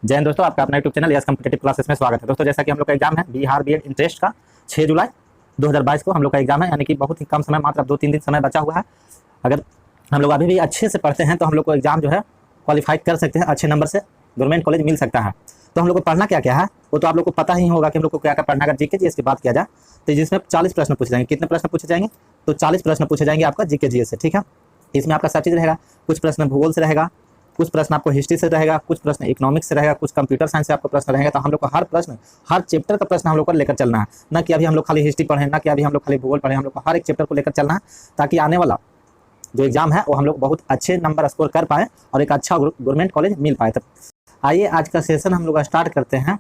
जय हिंद दोस्तों, आपका अपना YouTube channel yes competitive classes में स्वागत है। दोस्तों जैसा कि हम लोग का एग्जाम है बिहार बीएड इंटरेस्ट का 6 जुलाई 2022 को हम लोग का एग्जाम है, यानी कि बहुत ही कम समय, मात्र 2-3 दिन समय बचा हुआ है। अगर हम लोग अभी भी अच्छे से पढ़ते हैं तो हम लोग को एग्जाम जो है क्वालिफाई कर सकते हैं, अच्छे नंबर से गवर्नमेंट कॉलेज मिल सकता है। तो हम लोग को पढ़ना क्या क्या है वो तो आप लोग को पता ही होगा कि हम लोग को क्या क्या पढ़ना है। अगर जीके जीएस की बात किया जाए तो जिसमें 40 प्रश्न पूछे जाएंगे। कितने प्रश्न पूछे जाएंगे? तो 40 प्रश्न पूछे जाएंगे आपका जीके जीएस से, ठीक है। इसमें आपका सब चीज़ रहेगा, कुछ प्रश्न भूगोल से रहेगा, कुछ प्रश्न आपको हिस्ट्री से रहेगा, कुछ प्रश्न इकोनॉमिक्स से रहेगा, कुछ कंप्यूटर साइंस से आपको प्रश्न रहेगा। तो हम लोग को हर प्रश्न, हर चैप्टर का प्रश्न हम लोग को लेकर चलना है, ना कि अभी हम लोग खाली हिस्ट्री पढ़ें, ना कि अभी हम लोग खाली भूगोल पढ़ें। हम लोग को हर एक चैप्टर को लेकर चलना है ताकि आने वाला जो एग्जाम है वो हम लोग बहुत अच्छे नंबर स्कोर कर पाएँ और एक अच्छा गवर्नमेंट कॉलेज मिल पाए। तो आइए आज का सेशन हम लोग स्टार्ट करते हैं।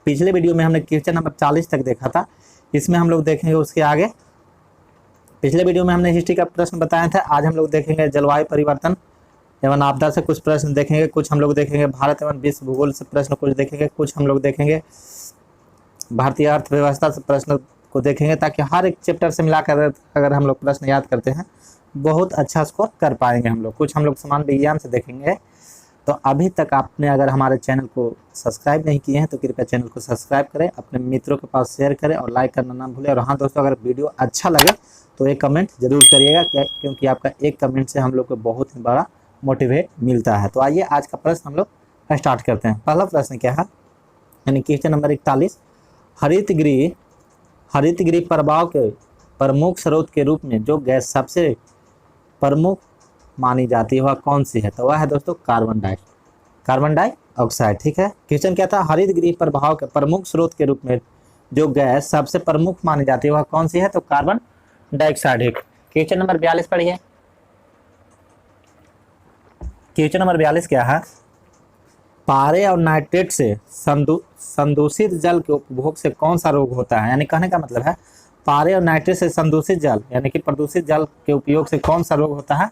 पिछले वीडियो में हमने क्वेश्चन नंबर 40 तक देखा था, इसमें हम लोग देखेंगे उसके आगे। पिछले वीडियो में हमने हिस्ट्री का प्रश्न बताया था, आज हम लोग देखेंगे जलवायु परिवर्तन एवं आपदा से कुछ प्रश्न देखेंगे, कुछ हम लोग देखेंगे भारत एवं विश्व भूगोल से प्रश्न कुछ देखेंगे, कुछ हम लोग देखेंगे भारतीय अर्थव्यवस्था से प्रश्न को देखेंगे, ताकि हर एक चैप्टर से मिलाकर अगर हम लोग प्रश्न याद करते हैं बहुत अच्छा स्कोर कर पाएंगे हम लोग। कुछ हम लोग समान विज्ञान से देखेंगे। तो अभी तक आपने अगर हमारे चैनल को सब्सक्राइब नहीं किए हैं तो कृपया चैनल को सब्सक्राइब करें, अपने मित्रों के पास शेयर करें और लाइक करना ना भूलें। और हाँ दोस्तों, अगर वीडियो अच्छा लगे तो एक कमेंट जरूर करिएगा, क्योंकि आपका एक कमेंट से हम लोग को बहुत ही बड़ा मोटिवेट मिलता है। तो आइए आज का प्रश्न हम लोग स्टार्ट करते हैं। पहला प्रश्न क्या है, यानी क्वेश्चन नंबर 41, हरित गृह प्रभाव के प्रमुख स्रोत के रूप में जो गैस सबसे प्रमुख मानी जाती है वह कौन सी है? तो वह है दोस्तों कार्बन डाइऑक्साइड, ठीक है। क्वेश्चन क्या था, हरित गृह प्रभाव के प्रमुख स्रोत के रूप में जो गैस सबसे प्रमुख मानी जाती है वह कौन सी है? तो कार्बन डाइऑक्साइड है। क्वेश्चन नंबर 42 पढ़िए। क्वेश्चन नंबर 42 क्या है, पारे और नाइट्रेट से संदूषित जल के उपभोग से कौन सा रोग होता है? यानी कहने का मतलब है पारे और नाइट्रेट से संदूषित जल यानी कि प्रदूषित जल के उपयोग से कौन सा रोग होता है?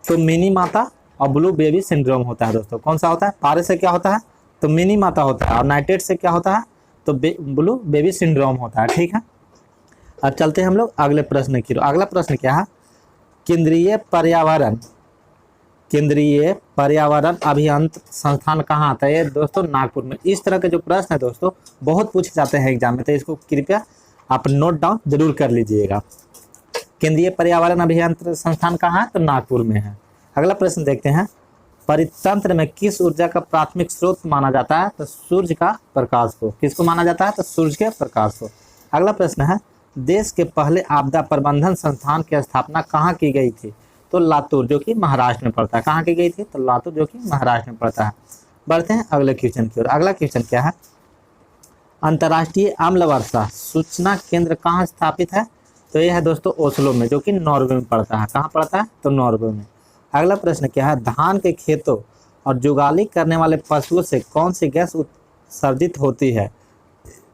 तो मिनी माता और ब्लू बेबी सिंड्रोम होता है दोस्तों। कौन सा होता है? पारे से क्या होता है? तो मिनी माता होता है, और नाइट्रेट से क्या होता है? तो ब्लू बेबी सिंड्रोम होता है, ठीक है। अब चलते हैं हम लोग अगले प्रश्न की। अगला प्रश्न क्या है, केंद्रीय पर्यावरण अभियंत्रण संस्थान कहाँ आता है? ये दोस्तों नागपुर में। इस तरह के जो प्रश्न है दोस्तों बहुत पूछे जाते हैं एग्जाम में, तो इसको कृपया आप नोट डाउन जरूर कर लीजिएगा। केंद्रीय पर्यावरण अभियंत्रण संस्थान कहाँ है? तो नागपुर में है। अगला प्रश्न देखते हैं, परितंत्र में किस ऊर्जा का प्राथमिक स्रोत माना जाता है? तो सूर्य का प्रकाश को। किसको माना जाता है? तो सूर्य के प्रकाश को। अगला प्रश्न है, देश के पहले आपदा प्रबंधन संस्थान की स्थापना कहाँ की गई थी? तो लातूर, जो कि महाराष्ट्र में पड़ता है। कहाँ की गई थी? तो लातूर, जो कि महाराष्ट्र में पड़ता है। बढ़ते हैं अगले क्वेश्चन की ओर। अगला क्वेश्चन क्या है, अंतर्राष्ट्रीय अम्ल वर्षा सूचना केंद्र कहाँ स्थापित है? तो यह है दोस्तों ओस्लो में, जो कि नॉर्वे में पड़ता है। कहाँ पड़ता है? तो नॉर्वे में। अगला प्रश्न क्या है, धान के खेतों और जुगाली करने वाले पशुओं से कौन सी गैस उत्सर्जित होती है?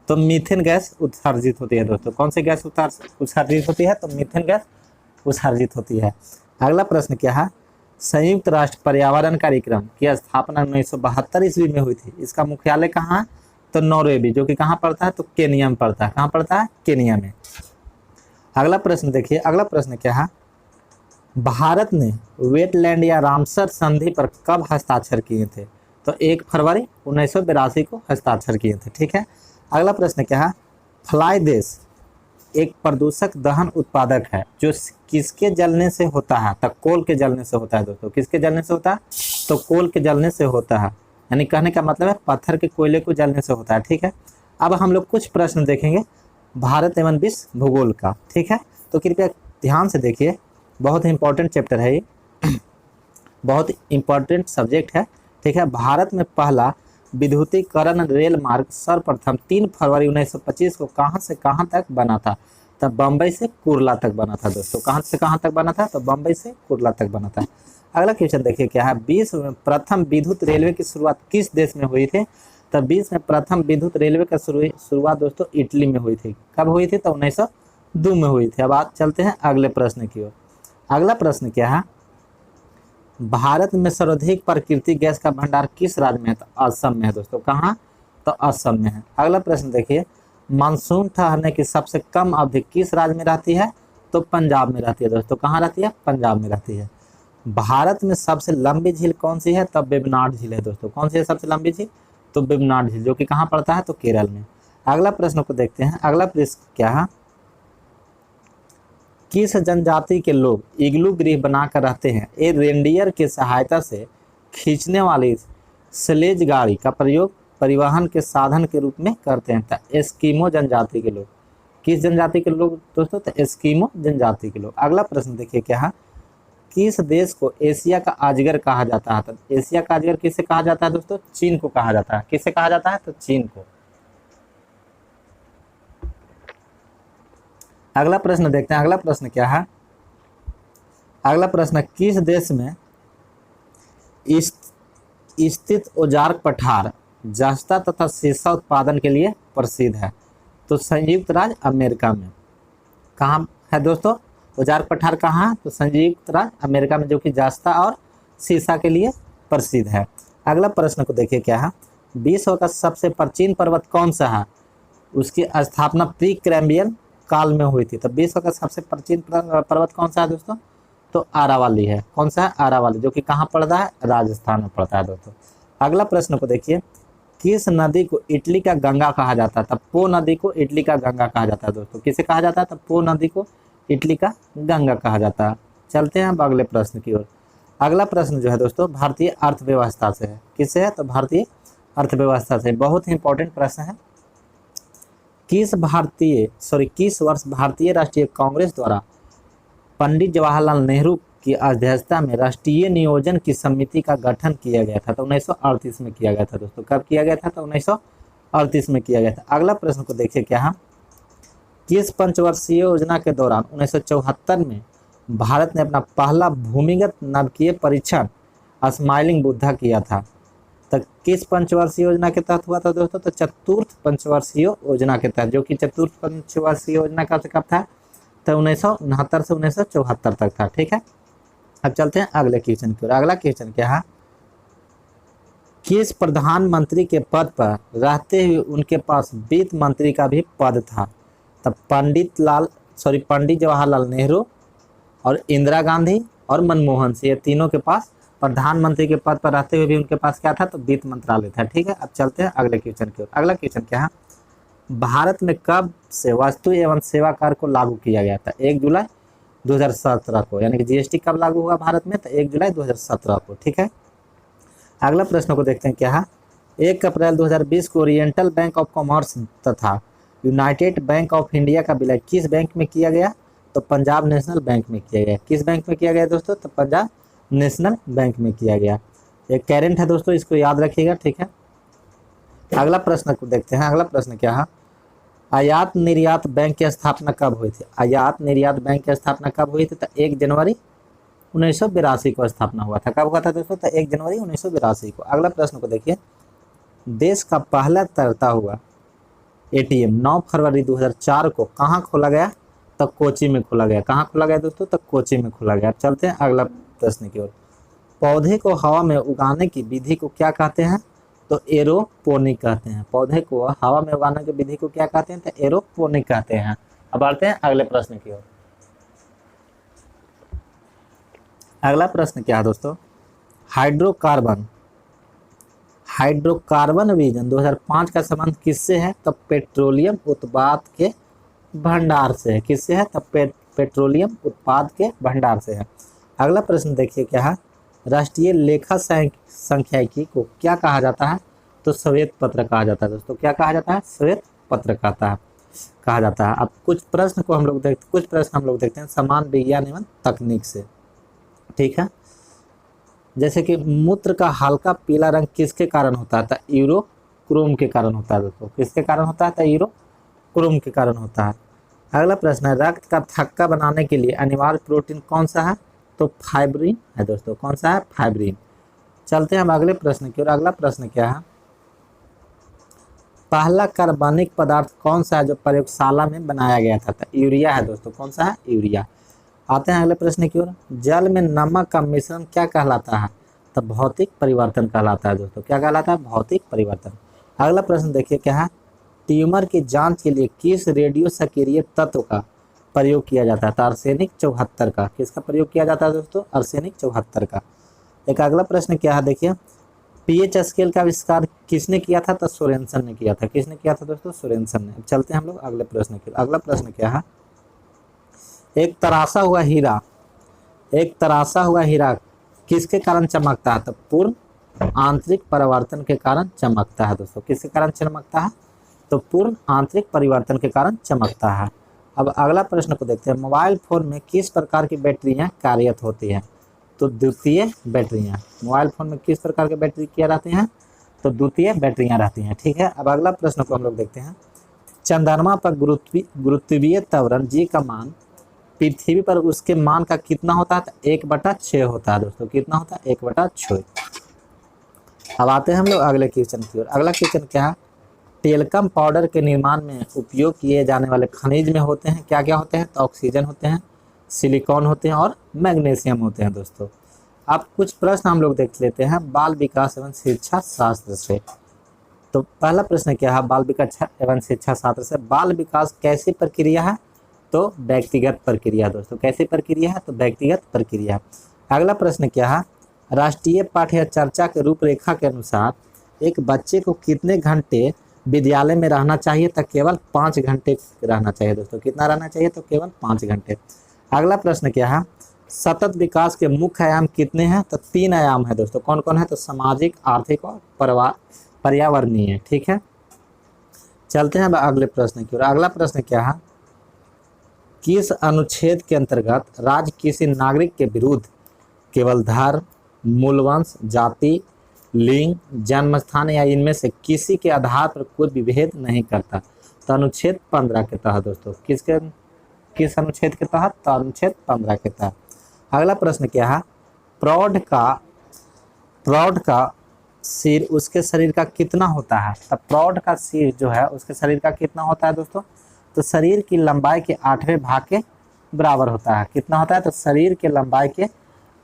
तो मीथेन गैस उत्सर्जित होती है दोस्तों। कौन सी गैस उत्सर्जित होती है? तो मीथेन गैस उत्सर्जित होती है। अगला प्रश्न क्या है, संयुक्त राष्ट्र पर्यावरण कार्यक्रम की स्थापना 1972 ईस्वी में हुई थी। इसका मुख्यालय कहाँ है? तो नॉर्वे, जो कि कहाँ पड़ता है? तो केनिया में पड़ता है। कहाँ पड़ता है? केनिया में। अगला प्रश्न देखिए। अगला प्रश्न क्या है, भारत ने वेटलैंड या रामसर संधि पर कब हस्ताक्षर किए थे? तो 1 फरवरी 1982 को हस्ताक्षर किए थे, ठीक है। अगला प्रश्न क्या है, फ्लाई देश एक प्रदूषक दहन उत्पादक है जो किसके जलने से होता है? तो कोल के जलने से होता है दोस्तों। किसके जलने से होता है? तो कोल के जलने से होता है। यानी कहने का मतलब है पत्थर के कोयले को जलने से होता है, ठीक है। अब हम लोग कुछ प्रश्न देखेंगे भारत एवं विश्व भूगोल का, ठीक है। तो कृपया ध्यान से देखिए, बहुत ही इंपॉर्टेंट चैप्टर है ये, बहुत इंपॉर्टेंट सब्जेक्ट है, ठीक है। भारत में पहला विद्युतीकरण रेल मार्ग सर्वप्रथम 3 फरवरी 1925 को कहां से कहां तक बना था? तब बम्बई से कुर्ला तक बना था दोस्तों। कहां से कहां तक बना था? तो बम्बई से कुर्ला तक बना था। अगला क्वेश्चन देखिए क्या है, विश्व में प्रथम विद्युत रेलवे की शुरुआत किस देश में हुई थी? तब विश्व में प्रथम विद्युत रेलवे का शुरुआत दोस्तों इटली में हुई थी। कब हुई थी? तो 1902 में हुई थी। अब आज चलते हैं अगले प्रश्न की ओर। अगला प्रश्न क्या है, भारत में सर्वाधिक प्राकृतिक गैस का भंडार किस राज्य में है? तो असम में है दोस्तों। कहाँ? तो असम में है। अगला प्रश्न देखिए, मानसून ठहरने की सबसे कम अवधि किस राज्य में रहती है? तो पंजाब में रहती है दोस्तों। कहाँ रहती है? पंजाब में रहती है। भारत में सबसे लंबी झील कौन सी है? तब वेबनाड झील है दोस्तों। कौन सी है सबसे लंबी झील? तो वेम्बनाड झील, जो कि कहाँ पड़ता है, तो केरल में। अगला प्रश्न को देखते हैं। अगला प्रश्न क्या है, किस जनजाति के लोग इग्लू गृह बनाकर रहते हैं? ये रेंडियर की सहायता से खींचने वाली स्लेज गाड़ी का प्रयोग परिवहन के साधन के रूप में करते हैं। तो एस्किमो जनजाति के लोग। किस जनजाति के लोग दोस्तों? तो एस्किमो जनजाति के लोग। अगला प्रश्न देखिए क्या है, किस देश को एशिया का अजगर कहा जाता है? तो एशिया का अजगर किसे कहा जाता है दोस्तों? चीन को कहा जाता है। किसे कहा जाता है? तो चीन को। अगला प्रश्न देखते हैं। अगला प्रश्न क्या है, अगला प्रश्न, किस देश में स्थित ओजार्क पठार जस्ता तथा शीशा उत्पादन के लिए प्रसिद्ध है? तो संयुक्त राज्य अमेरिका में। कहाँ है दोस्तों ओजार्क पठार? कहाँ? तो संयुक्त राज्य अमेरिका में, जो कि जस्ता और शीशा के लिए प्रसिद्ध है। अगला प्रश्न को देखिए क्या है, विश्व का सबसे प्राचीन पर्वत कौन सा है? उसकी स्थापना प्री कैम्ब्रियन काल में हुई थी। तो विश्व का सबसे प्राचीन पर्वत कौन सा है दोस्तों? तो आरावली है। कौन सा है? आरावली, जो कि कहाँ पड़ता है? राजस्थान में पड़ता है दोस्तों। अगला प्रश्न को देखिए, किस नदी को इटली का गंगा कहा जाता है? तब पो नदी को इटली का गंगा कहा जाता है दोस्तों। किसे कहा जाता है? तब पो नदी को इटली का गंगा कहा जाता है। चलते हैं अब अगले प्रश्न की ओर। अगला प्रश्न जो है दोस्तों भारतीय अर्थव्यवस्था से है। किससे है? तो भारतीय अर्थव्यवस्था से। बहुत ही इंपॉर्टेंट प्रश्न है। किस वर्ष भारतीय राष्ट्रीय कांग्रेस द्वारा पंडित जवाहरलाल नेहरू की अध्यक्षता में राष्ट्रीय नियोजन की समिति का गठन किया गया था? तो 1938 में किया गया था दोस्तों। कब किया गया था? तो 1938 में किया गया था। अगला प्रश्न को देखिए क्या है, किस पंचवर्षीय योजना के दौरान 1974 में भारत ने अपना पहला भूमिगत नाभिकीय परीक्षण स्माइलिंग बुद्धा किया था? तो किस पंचवर्षीय योजना के तहत हुआ था दोस्तों? तो चतुर्थ पंचवर्षीय योजना के तहत, जो कि चतुर्थ पंचवर्षीय योजना कब से कब था? तो 1969 से 1974 तक था। ठीक है, अब चलते हैं अगले क्वेश्चन की ओर। अगला क्वेश्चन क्या है, किस प्रधानमंत्री के पद पर रहते हुए उनके पास वित्त मंत्री का भी पद था? तब पंडित जवाहरलाल नेहरू और इंदिरा गांधी और मनमोहन सिंह, ये तीनों के पास प्रधानमंत्री के पद पर रहते हुए भी उनके पास क्या था? तो वित्त मंत्रालय था। ठीक है, अब चलते हैं अगले क्वेश्चन की ओर। अगला क्वेश्चन क्या है, भारत में कब से वस्तु एवं सेवा कर को लागू किया गया था? 1 जुलाई 2017 को, यानी कि जीएसटी कब लागू हुआ भारत में? तो 1 जुलाई 2017 को। ठीक है, अगला प्रश्न को देखते हैं क्या है, 1 अप्रैल 2020 को ओरिएंटल बैंक ऑफ कॉमर्स तथा यूनाइटेड बैंक ऑफ इंडिया का विलय किस बैंक में किया गया? तो पंजाब नेशनल बैंक में किया गया। किस बैंक में किया गया दोस्तों? तो पंजाब नेशनल बैंक में किया गया। एक करेंट है दोस्तों, इसको याद रखिएगा। ठीक है, अगला प्रश्न को देखते हैं। अगला प्रश्न क्या है, आयात निर्यात बैंक की स्थापना कब हुई थी? आयात निर्यात बैंक की स्थापना कब हुई थी? तो 1 जनवरी 1982 को स्थापना हुआ था। कब हुआ था दोस्तों? तो 1 जनवरी 1982 को। अगला प्रश्न को देखिए, देश का पहला तैरता हुआ एटीएम 9 फरवरी 2004 को कहाँ खोला गया? तो कोची में खोला गया। कहाँ खोला गया दोस्तों? तो कोची में खोला गया। चलते हैं अगला प्रश्न की ओर। पौधे को हवा में उगाने की विधि को क्या कहते हैं? तो एरोपोनिक कहते हैं। पौधे को हवा में उगाने की विधि को क्या कहते हैं? तो एरोपोनिक कहते हैं। अब बढ़ते हैं अगले प्रश्न की ओर। अगला प्रश्न क्या है दोस्तों, हाइड्रोकार्बन विजन 2005 का संबंध किससे है? तो पेट्रोलियम उत्पाद के भंडार से है। किससे है? तो पेट्रोलियम उत्पाद के भंडार से है। अगला प्रश्न देखिए क्या है, राष्ट्रीय लेखा संख्यिकी को क्या कहा जाता है? तो श्वेत पत्र कहा जाता है दोस्तों। क्या कहा जाता है? श्वेत पत्र कहा जाता है। अब कुछ प्रश्न हम लोग देखते हैं समान विज्ञान एवं तकनीक से। ठीक है, जैसे कि मूत्र का हल्का पीला रंग किसके कारण होता है? तो यूरोक्रोम के कारण होता है दोस्तों। किसके कारण होता है? तो यूरोक्रोम के कारण होता है। अगला प्रश्न है, रक्त का थक्का बनाने के लिए अनिवार्य प्रोटीन कौन सा है? तो फाइब्रिन है दोस्तों। कौन सा है? फाइब्रिन। चलते हैं हम अगले प्रश्न की ओर। अगला प्रश्न क्या है, पहला कार्बनिक पदार्थ कौन सा है जो प्रयोगशाला में बनाया गया था? तो यूरिया है दोस्तों। कौन सा है? यूरिया। आते हैं अगले प्रश्न की ओर। जल में नमक का मिश्रण क्या कहलाता है? तो भौतिक परिवर्तन कहलाता है दोस्तों। क्या कहलाता है? भौतिक परिवर्तन। अगला प्रश्न देखिए क्या है, ट्यूमर की जांच के लिए किस रेडियो सक्रिय तत्व का प्रयोग किया जाता है? तो आर्सेनिक 74 का। किसका प्रयोग किया जाता है दोस्तों? आर्सेनिक 74 का। एक अगला प्रश्न क्या है देखिए, पीएच स्केल का आविष्कार किसने किया था? तो सोरेनसन ने किया था। किसने किया था दोस्तों? सोरेनसन ने। अब चलते हैं हम लोग अगले प्रश्न की। अगला प्रश्न क्या है? एक तराशा हुआ हीरा, एक तराशा हुआ हीरा किसके कारण चमकता है? तो पूर्ण आंतरिक परिवर्तन के कारण चमकता है दोस्तों। किसके कारण चमकता है? तो पूर्ण आंतरिक परिवर्तन के कारण चमकता है। अब अगला प्रश्न को देखते हैं। मोबाइल फोन में किस प्रकार की बैटरियां कार्यरत होती हैं? तो द्वितीय बैटरियां। मोबाइल फोन में किस प्रकार की बैटरी क्या रहती हैं? तो द्वितीय बैटरियां रहती हैं। ठीक है। अब अगला प्रश्न को हम लोग देखते हैं। चंद्रमा पर गुरुत्वीय त्वरण जी का मान पृथ्वी पर उसके मान का कितना होता है? तो 1/6 होता है दोस्तों। कितना होता है? 1/6। अब आते हैं हम लोग अगले क्वेश्चन की ओर। अगला क्वेश्चन क्या है? टेल्कम पाउडर के निर्माण में उपयोग किए जाने वाले खनिज में होते हैं क्या क्या होते हैं? तो ऑक्सीजन होते हैं, सिलिकॉन होते हैं और मैग्नीशियम होते हैं दोस्तों। अब कुछ प्रश्न हम लोग देख लेते हैं बाल विकास एवं शिक्षा शास्त्र से। तो पहला प्रश्न क्या है बाल विकास एवं शिक्षा शास्त्र से? बाल विकास कैसी प्रक्रिया है? तो व्यक्तिगत प्रक्रिया दोस्तों। कैसी प्रक्रिया है? तो व्यक्तिगत प्रक्रिया। अगला प्रश्न क्या है? राष्ट्रीय पाठ्य चर्चा के रूपरेखा के अनुसार एक बच्चे को कितने घंटे विद्यालय में रहना चाहिए? तो केवल 5 घंटे रहना चाहिए दोस्तों। कितना रहना चाहिए? तो केवल 5 घंटे। अगला प्रश्न क्या है? सतत विकास के मुख्य आयाम कितने हैं? तो 3 आयाम है दोस्तों। कौन कौन है? तो सामाजिक, आर्थिक और पर्यावरणीय। ठीक है। चलते हैं अगले प्रश्न की ओर। अगला प्रश्न क्या है? किस अनुच्छेद के अंतर्गत राज्य किसी नागरिक के विरुद्ध केवल धर्म, मूलवंश, जाति, लिंग, जन्म स्थान या इनमें से किसी के आधार पर कोई विभेद नहीं करता? तो अनुच्छेद 15 के तहत दोस्तों। किस अनुच्छेद के तहत? तो अनुच्छेद 15 के तहत। अगला प्रश्न क्या है? प्रौढ़ का सिर उसके शरीर का कितना होता है? तो प्रौढ़ का सिर जो है उसके शरीर का कितना होता है दोस्तों? तो शरीर की लंबाई के 8वें भाग के बराबर होता है। कितना होता है? तो शरीर के लंबाई के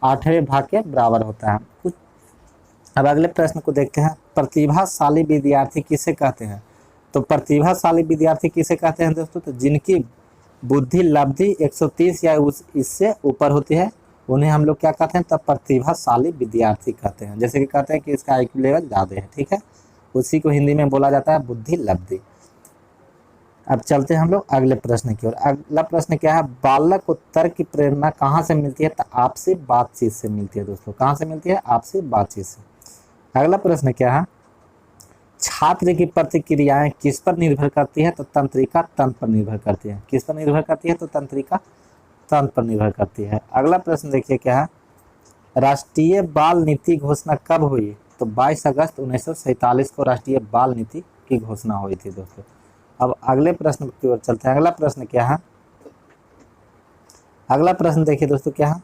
8वें भाग के बराबर होता है। कुछ अब अगले प्रश्न को देखते हैं। प्रतिभाशाली विद्यार्थी किसे कहते हैं? तो प्रतिभाशाली विद्यार्थी किसे कहते हैं दोस्तों? तो जिनकी बुद्धि लब्धि 130 या इससे ऊपर होती है उन्हें हम लोग क्या कहते हैं? तब प्रतिभाशाली विद्यार्थी कहते हैं। जैसे कि कहते हैं कि इसका IQ लेवल ज़्यादा है। ठीक है। उसी को हिंदी में बोला जाता है बुद्धि लब्धि। अब चलते हैं हम लोग अगले प्रश्न की ओर। अगला प्रश्न क्या है? बालक को तर्क की प्रेरणा कहाँ से मिलती है? तो आपसी बातचीत से मिलती है दोस्तों। कहाँ से मिलती है? आपसी बातचीत से। अगला प्रश्न क्या है? छात्र की प्रतिक्रियाएं किस पर निर्भर करती है? तो तंत्रिका तंत्र पर निर्भर करती है। किस पर निर्भर करती है? तो तंत्रिका तंत्र पर निर्भर करती है। अगला प्रश्न देखिए क्या है? राष्ट्रीय बाल नीति घोषणा कब हुई? तो 22 अगस्त 1947 को राष्ट्रीय बाल नीति की घोषणा हुई थी दोस्तों। अब अगले प्रश्न की ओर चलते हैं। अगला प्रश्न क्या है? अगला प्रश्न देखिए दोस्तों क्या है?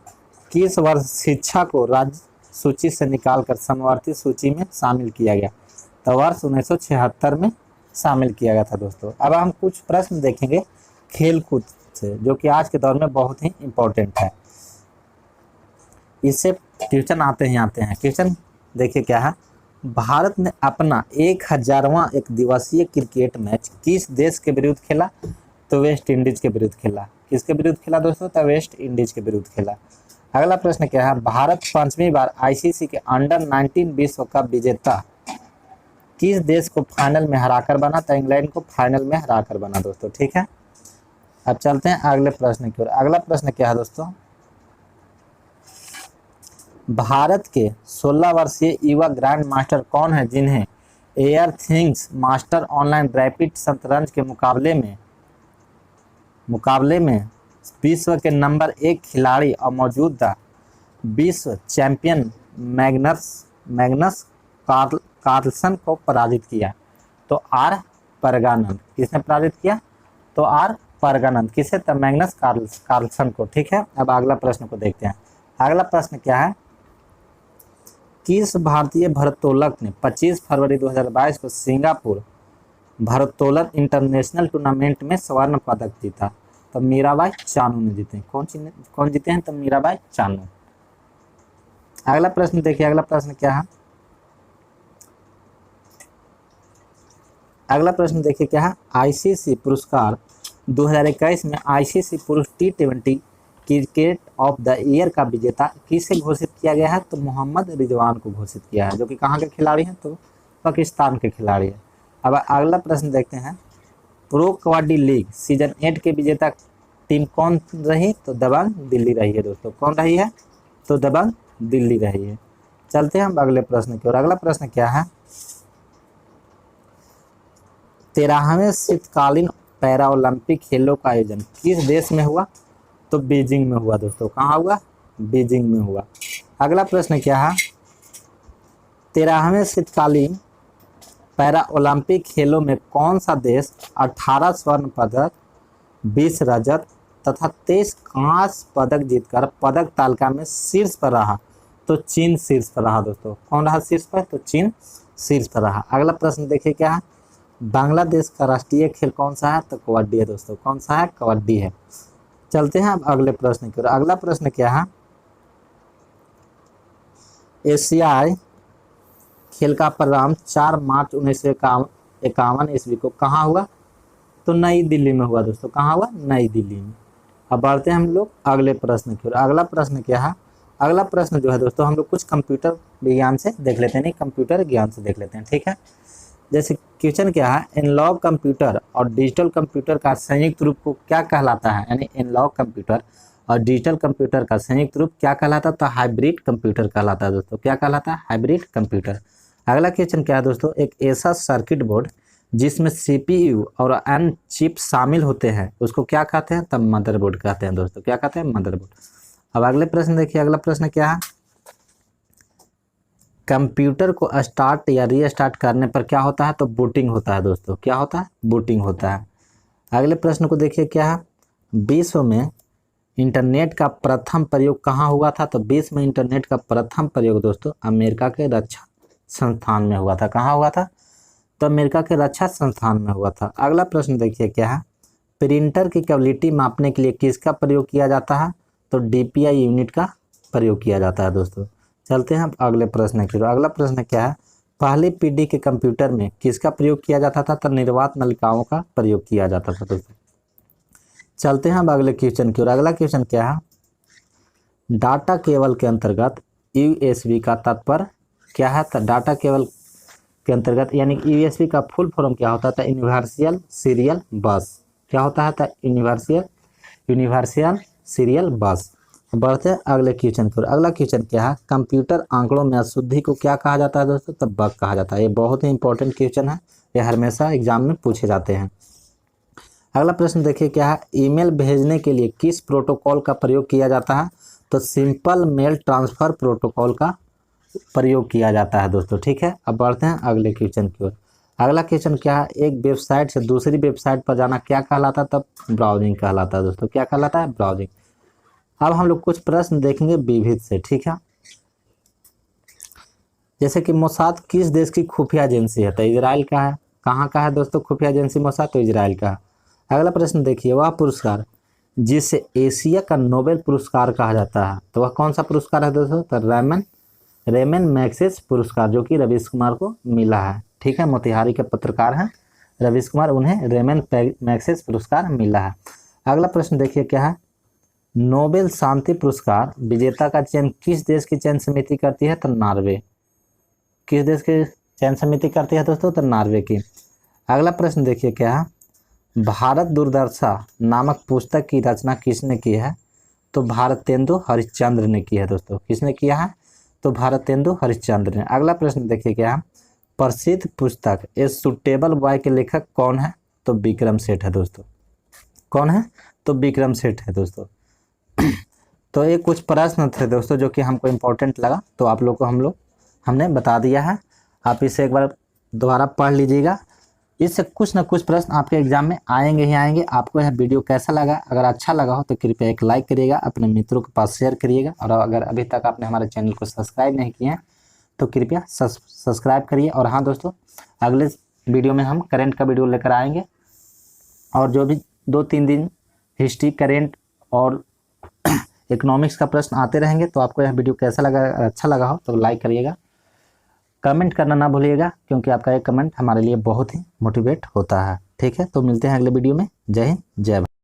किस वर्ष शिक्षा को राज्य सूची से निकालकर समवर्ती सूची में शामिल किया गया? तो वर्ष 1976 में शामिल किया गया था दोस्तों। अब हम कुछ प्रश्न देखेंगे खेलकूद से जो कि आज के दौर में बहुत ही इम्पोर्टेंट है। इससे क्वेश्चन आते हैं। क्वेश्चन देखिए क्या है? भारत ने अपना 1000वां एक दिवसीय क्रिकेट मैच किस देश के विरुद्ध खेला? तो वेस्ट इंडीज के विरुद्ध खेला। किसके विरुद्ध खेला दोस्तों? तो वेस्ट इंडीज के विरुद्ध खेला। अगला प्रश्न क्या है? भारत 5वीं बार ICC के अंडर-19 विश्व कप विजेता किस देश को फाइनल में हराकर बना? तो इंग्लैंड को फाइनल में हराकर बना दोस्तों। ठीक है। अब चलते हैं अगले प्रश्न की ओर। अगला प्रश्न क्या है दोस्तों? भारत के 16 वर्षीय युवा ग्रैंड मास्टर कौन है जिन्हें air things master online rapid शतरंज के मुकाबले में विश्व के नंबर 1 खिलाड़ी और मौजूदा विश्व चैंपियन मैग्नस कार्लसन को पराजित किया? तो आर परगानंद। किसने पराजित किया? तो आर परगानंद। किसे? तो मैग्नस कार्लसन को। ठीक है। अब अगला प्रश्न को देखते हैं। अगला प्रश्न क्या है? किस भारतीय भारोत्तोलक ने 25 फरवरी 2022 को सिंगापुर भारोत्तोलन इंटरनेशनल टूर्नामेंट में स्वर्ण पदक जीता? तो मीराबाई चानू ने जीते। कौन जीते हैं? तो मीराबाई चानू। अगला प्रश्न देखिए। अगला प्रश्न क्या है? अगला प्रश्न देखिए क्या है? ICC पुरस्कार 2021 में ICC पुरुष T20 cricket of the year का विजेता किसे घोषित किया गया है? तो मोहम्मद रिजवान को घोषित किया है, जो कि कहाँ के खिलाड़ी हैं? तो पाकिस्तान के खिलाड़ी हैं। अब अगला प्रश्न देखते हैं, प्रो कबड्डी लीग सीजन 8 के विजेता टीम कौन रही? तो दबंग दिल्ली रही है दोस्तों। कौन रही है? तो दबंग दिल्ली रही है। चलते हैं हम अगले प्रश्न की ओर। अगला प्रश्न क्या है, 13वें शीतकालीन पैरा ओलंपिक खेलों का आयोजन किस देश में हुआ? तो बीजिंग में हुआ दोस्तों। कहाँ हुआ? बीजिंग में हुआ। अगला प्रश्न क्या है, 13वें शीतकालीन पैरा ओलंपिक खेलों में कौन सा देश 18 स्वर्ण पदक, 20 रजत तथा 23 कांस्य पदक जीतकर पदक तालिका में शीर्ष पर रहा? तो चीन शीर्ष पर रहा दोस्तों। कौन रहा शीर्ष पर? तो चीन शीर्ष पर रहा। अगला प्रश्न देखिए क्या है, बांग्लादेश का राष्ट्रीय खेल कौन सा है? तो कबड्डी है दोस्तों। कौन सा है? कबड्डी है। चलते हैं अब अगले प्रश्न की ओर। अगला प्रश्न क्या है, एशियाई खेल का प्रारंभ 4 मार्च 1951 ईस्वी को कहाँ हुआ? तो नई दिल्ली में हुआ दोस्तों। कहाँ हुआ? नई दिल्ली में। अब बढ़ते हैं हम लोग अगले प्रश्न की ओर। अगला प्रश्न क्या है, अगला प्रश्न जो है दोस्तों हम लोग कुछ कंप्यूटर विज्ञान से देख लेते हैं, नहीं कंप्यूटर ज्ञान से देख लेते हैं, ठीक है। जैसे क्वेश्चन क्या है, एनालॉग कंप्यूटर और डिजिटल कंप्यूटर का संयुक्त रूप को क्या कहलाता है? यानी एनालॉग कंप्यूटर और डिजिटल कंप्यूटर का संयुक्त रूप क्या कहलाता है? तो हाइब्रिड कंप्यूटर कहलाता है दोस्तों। क्या कहलाता है? Hybrid computer. अगला क्वेश्चन क्या है दोस्तों, एक ऐसा सर्किट बोर्ड जिसमें सीपीयू और अन्य चिप शामिल होते हैं उसको क्या कहते हैं? तब मदरबोर्ड कहते हैं दोस्तों। क्या कहते हैं? मदरबोर्ड। अब अगले प्रश्न देखिए। अगला प्रश्न क्या है, कंप्यूटर को स्टार्ट या रीस्टार्ट करने पर क्या होता है? तो बूटिंग होता है दोस्तों। क्या होता है? बूटिंग होता है। अगले प्रश्न को देखिए क्या है, विश्व में इंटरनेट का प्रथम प्रयोग कहाँ हुआ था? तो विश्व में इंटरनेट का प्रथम प्रयोग दोस्तों अमेरिका के रक्षा संस्थान में हुआ था। कहाँ हुआ था? तो अमेरिका के रक्षा संस्थान में हुआ था। अगला प्रश्न देखिए क्या है, प्रिंटर की क्वालिटी मापने के लिए किसका प्रयोग किया जाता है? तो डीपीआई यूनिट का प्रयोग किया जाता है दोस्तों। चलते हैं अब अगले प्रश्न की ओर। अगला प्रश्न क्या है, पहली पीढ़ी के कंप्यूटर में किसका प्रयोग किया जाता था? तो निर्वात नलिकाओं का प्रयोग किया जाता था दोस्तों। चलते हैं अब अगले क्वेश्चन की ओर। अगला क्वेश्चन क्या है, डाटा केबल के अंतर्गत यूएसबी का तात्पर्य क्या है? तो डाटा केबल के अंतर्गत यानी यूएसबी का फुल फॉर्म क्या होता था? यूनिवर्सल सीरियल बस। क्या होता है? तो यूनिवर्सल सीरियल बस। बढ़ते हैं अगले क्वेश्चन की ओर। अगला क्वेश्चन क्या है, कंप्यूटर आंकड़ों में अशुद्धि को क्या कहा जाता है दोस्तों? तो बग कहा जाता है। ये बहुत ही इंपॉर्टेंट क्वेश्चन है, ये हमेशा एग्जाम में पूछे जाते हैं। अगला प्रश्न देखिए क्या है, ईमेल भेजने के लिए किस प्रोटोकॉल का प्रयोग किया जाता है? तो सिंपल मेल ट्रांसफर प्रोटोकॉल का प्रयोग किया जाता है दोस्तों, ठीक है। अब बढ़ते हैं अगले क्वेश्चन की ओर। अगला क्वेश्चन क्या है, एक वेबसाइट से दूसरी वेबसाइट पर जाना क्या कहलाता है? तब ब्राउजिंग कहलाता है दोस्तों। क्या कहलाता है? ब्राउजिंग। अब हम लोग कुछ प्रश्न देखेंगे विविध से, ठीक है। जैसे कि मोसाद किस देश की खुफिया एजेंसी है? तो इजराइल का है। कहाँ का है दोस्तों खुफिया एजेंसी मोसाद? तो इजराइल का है। अगला प्रश्न देखिए, वह पुरस्कार जिसे एशिया का नोबेल पुरस्कार कहा जाता है तो वह कौन सा पुरस्कार है दोस्तों? तो रेमन मैग्सेस पुरस्कार, जो कि रवीश कुमार को मिला है, ठीक है। मोतिहारी के पत्रकार हैं रवीश कुमार, उन्हें रेमन मैग्सेस पुरस्कार मिला है। अगला प्रश्न देखिए क्या है, नोबेल शांति पुरस्कार विजेता का चयन किस देश की चयन समिति करती है? तो नॉर्वे। किस देश की चयन समिति करती है दोस्तों? तो नॉर्वे की। अगला प्रश्न देखिए क्या है, भारत दुर्दशा नामक पुस्तक की रचना किसने की है? तो भारतेंदु हरिश्चंद्र ने की है दोस्तों। किसने किया है? तो भारतेंदु हरिश्चंद्र ने। अगला प्रश्न देखिए क्या है, प्रसिद्ध पुस्तक ए सुटेबल बॉय के लेखक कौन है? तो विक्रम सेठ है दोस्तों। कौन है? तो विक्रम सेठ है दोस्तों। तो ये कुछ प्रश्न थे दोस्तों जो कि हमको इम्पोर्टेंट लगा, तो आप लोग को हमने बता दिया है। आप इसे एक बार दोबारा पढ़ लीजिएगा, इससे कुछ ना कुछ प्रश्न आपके एग्जाम में आएंगे ही आएंगे। आपको यह वीडियो कैसा लगा? अगर अच्छा लगा हो तो कृपया एक लाइक करिएगा, अपने मित्रों के पास शेयर करिएगा, और अगर अभी तक आपने हमारे चैनल को सब्सक्राइब नहीं किए हैं तो कृपया सब्सक्राइब करिए। और हाँ दोस्तों, अगले वीडियो में हम करंट का वीडियो लेकर आएंगे, और जो भी 2-3 दिन हिस्ट्री, करंट और इकोनॉमिक्स का प्रश्न आते रहेंगे। तो आपको यह वीडियो कैसा लगा? अच्छा लगा हो तो लाइक करिएगा, कमेंट करना ना भूलिएगा, क्योंकि आपका एक कमेंट हमारे लिए बहुत ही मोटिवेट होता है, ठीक है। तो मिलते हैं अगले वीडियो में। जय हिंद, जय भारत।